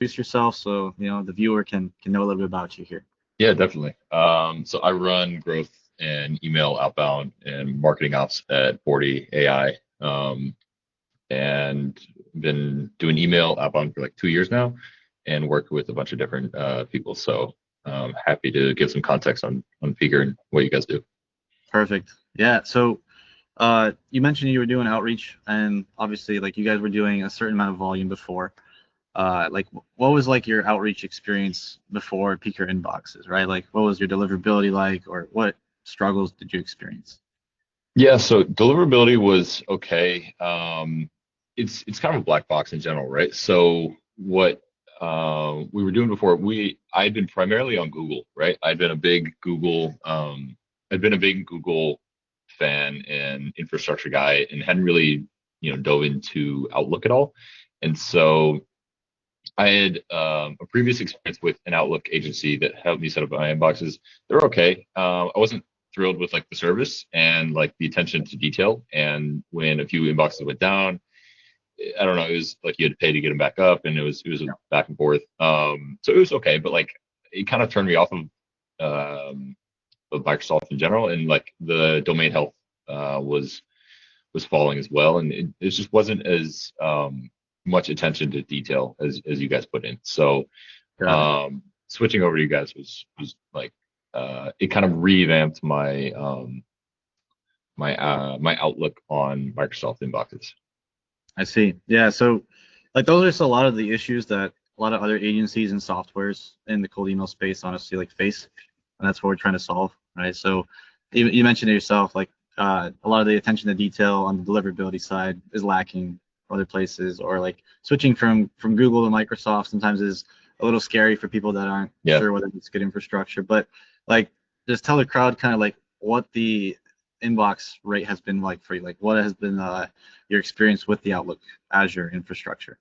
introduce yourself so the viewer can know a little bit about you here. Yeah, definitely. So I run growth and email outbound and marketing ops at Boardy.ai, and been doing email outbound for like 2 years now, and worked with a bunch of different people. So happy to give some context on Peeker and what you guys do. Perfect. Yeah. So you mentioned you were doing outreach, and obviously, like you guys were doing a certain amount of volume before. Like, what was like your outreach experience before Peaker inboxes, right? Like, what was your deliverability like, or what struggles did you experience? Yeah, so deliverability was okay. It's kind of a black box in general, right? So what we were doing before, I'd been primarily on Google, right? I'd been a big Google fan and infrastructure guy, and hadn't really, dove into Outlook at all. And so I had a previous experience with an Outlook agency that helped me set up my inboxes. They're okay. I wasn't thrilled with like the service and like the attention to detail. And when a few inboxes went down, I don't know, it was like you had to pay to get them back up, and it was a back and forth. So it was okay, but like it kind of turned me off of Microsoft in general, and like the domain health was falling as well, and it just wasn't as much attention to detail as you guys put in. So Got it. switching over to you guys was like it kind of revamped my outlook on Microsoft inboxes. I see. Yeah. So, like, those are just a lot of the issues that a lot of other agencies and softwares in the cold email space honestly like face, and that's what we're trying to solve, right? So, you mentioned it yourself, like a lot of the attention to detail on the deliverability side is lacking other places, or like switching from Google to Microsoft sometimes is a little scary for people that aren't Yeah. sure whether it's good infrastructure. But like, just tell the crowd kind of like what the inbox rate has been like for you, like what has been your experience with the Outlook Azure infrastructure.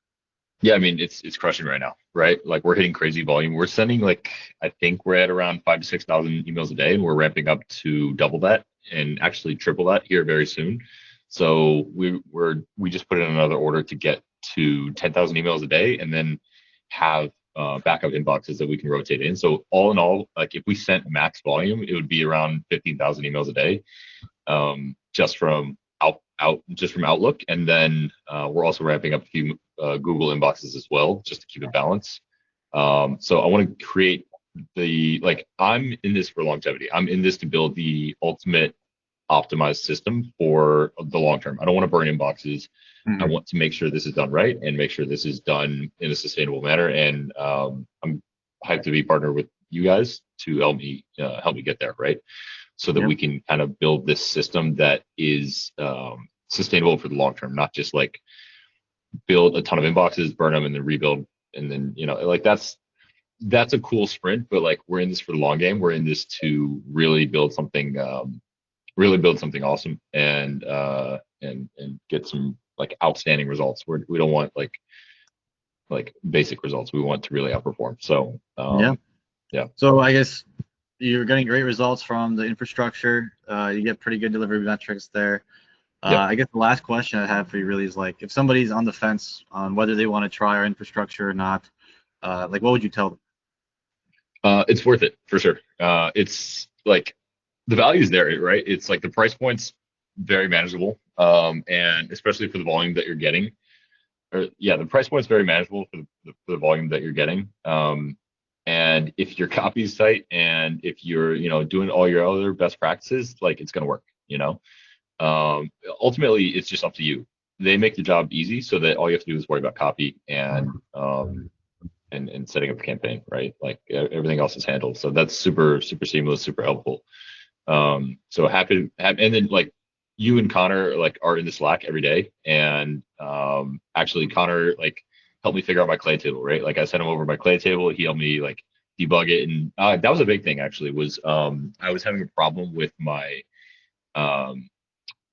Yeah, I mean it's crushing right now, right? Like we're hitting crazy volume. We're sending like I think we're at around 5 to 6 thousand emails a day, and we're ramping up to double that and actually triple that here very soon. So we just put in another order to get to 10,000 emails a day, and then have backup inboxes that we can rotate in. So all in all, like if we sent max volume, it would be around 15,000 emails a day, just from just from Outlook, and then we're also ramping up a few Google inboxes as well, just to keep it balanced. So I want to create I'm in this for longevity. I'm in this to build the ultimate optimized system for the long term. I don't want to burn inboxes. I Mhm. want to make sure this is done right and make sure this is done in a sustainable manner. And I'm hyped to be partnered with you guys to help me get there, right? So that Yeah. we can kind of build this system that is sustainable for the long term, not just like build a ton of inboxes, burn them, and then rebuild. And then, like that's a cool sprint, but like we're in this for the long game. We're in this to really build something awesome, and get some like outstanding results. We don't want like basic results. We want to really outperform. So Yeah. yeah. So I guess you're getting great results from the infrastructure. You get pretty good delivery metrics there. Yep. I guess the last question I have for you really is like, if somebody's on the fence on whether they want to try our infrastructure or not, like what would you tell them? It's worth it for sure. It's like the value is there, right? It's like the price point's very manageable, and especially for the volume that you're getting. Or yeah, the price point's very manageable for the volume that you're getting. And if your copy's tight, and if you're doing all your other best practices, like it's gonna work. Ultimately, it's just up to you. They make the job easy so that all you have to do is worry about copy and setting up a campaign, right? Like everything else is handled. So that's super, super seamless, super helpful. So happy to have, and then like you and Connor like are in the Slack every day, and actually Connor like helped me figure out my clay table, right? Like I sent him over my clay table, he helped me like debug it, and that was a big thing actually. Was I was having a problem with my um,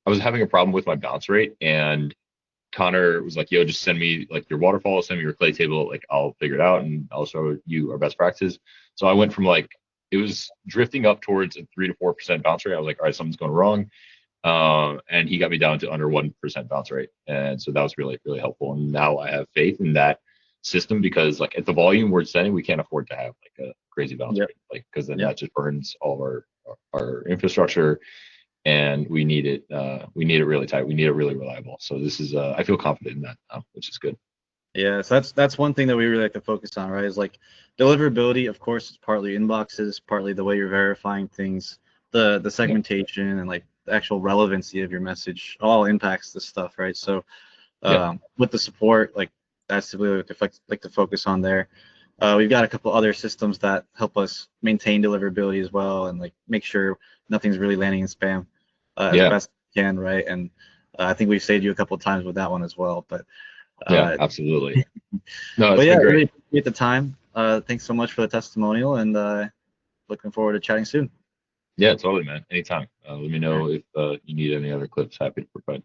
bounce rate, and Connor was like, "Yo, just send me like your waterfall, send me your clay table, like I'll figure it out, and I'll show you our best practices." So I went from like it was drifting up towards a 3 to 4% bounce rate. I was like, "All right, something's going wrong," and he got me down to under 1% bounce rate, and so that was really, really helpful. And now I have faith in that system, because like at the volume we're sending, we can't afford to have like a crazy bounce Yep. rate, like because then Yep. that just burns all of our infrastructure, and we need it really tight. We need it really reliable. So this is I feel confident in that now, which is good. Yeah, so that's one thing that we really like to focus on, right? Is like deliverability, of course, it's partly inboxes, partly the way you're verifying things, the segmentation and like the actual relevancy of your message all impacts this stuff, right? So with the support, like that's really what we like to focus on there. We've got a couple other systems that help us maintain deliverability as well, and like make sure nothing's really landing in spam as best we can, right? And I think we've saved you a couple of times with that one as well. But yeah, absolutely. No, but it's yeah, been great. really appreciate the time. Thanks so much for the testimonial, and looking forward to chatting soon. Yeah, totally, man. Anytime. Let me know if you need any other clips. Happy to provide.